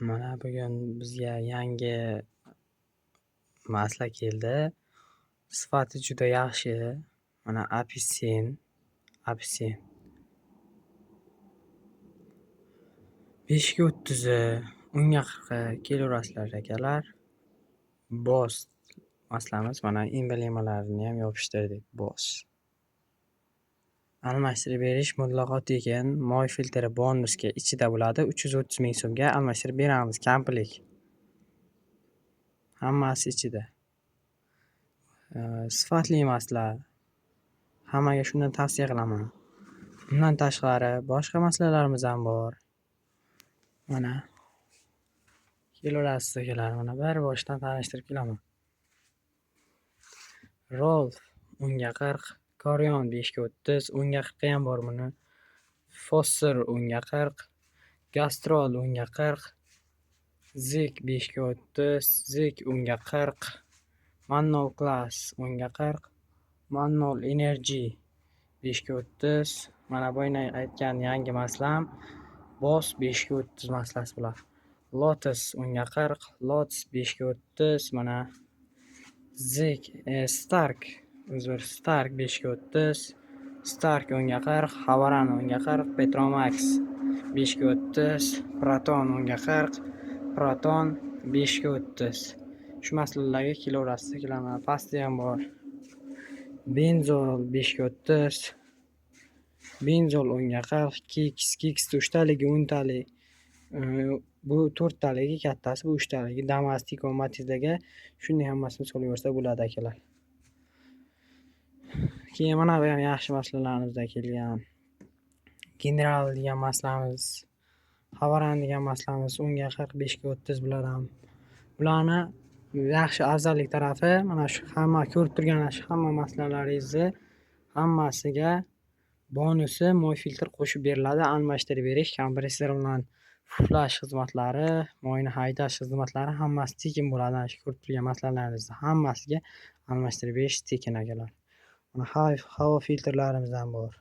Mana bugun bizga yangi masala keldi. Sifati juda yaxshi. Mana apelsin. 5 ga 30, 10 ga 40 kelaverasizlar akalar. Boss masalamiz. Mana emblemalarini ham yopishtirdik. Boss. Almashtirib berish mutlaqo tekin. Moy filtri bonusga ichida bo'ladi. 330 ming so'mga almashtirib beramiz. Komplet. Hammasi ichida. Sifatli masala. Hammaga shuni tavsiya qilaman. Undan tashqari boshqa masalalarimiz ham bor. Mana kelaverasiz akalar. Mana bir boshdan tanishtirib kelaman. Rolf 10 ga 40, Korion 5 ga 30, 10 ga 40 ham bor buni. Fosser 10 ga 40, Gastrol 10 ga 40, Zik 5 ga 30, Zik 10 ga 40, Mannol Class 10 ga 40, Mannol Energy 5 ga 30. Mana boyna aytgan yangi masalam Boss 5 ga 30 masalasi bular. Lotus 10 ga 40, Lotus 5 ga 30. Mana Zik Stark 5 ga 30, Stark 10 ga 40, Havaran 10 ga 40, Petromax 5 ga 30, Proton 10 ga 40, Proton 5 ga 30. Shu masalalarga kelaverasiz akalar. Pastda ham bor. Benzol 5 ga 30, Benzol 10 ga 40, Kix 3 taligi 10 talik. Bu 4 taligi kattasi, bu 3 taligi. Damastik va Matizdaga shunday hammasini solaversa bo'ladi akalar. Keyin mana bu ham yaxshi masalalarimizdan kelgan. General degan masalamiz, Havaran degan masalamiz 10 ga 40, 5 ga 30 bular ham. Bularni yaxshi afzallik tarafi mana shu hamma ko'rib turgan hamma masalalaringizni hammasiga bonusi moy filtr qo'shib beriladi. Almashtirib berish, kompressor bilan flash xizmatlari, moyni haydash xizmatlari hammasi tekin bo'ladi. Shu ko'rib turgan masalalaringizni hammasiga almashtirib berish tekin akalar. Mana havo filtrlarimiz ham bor.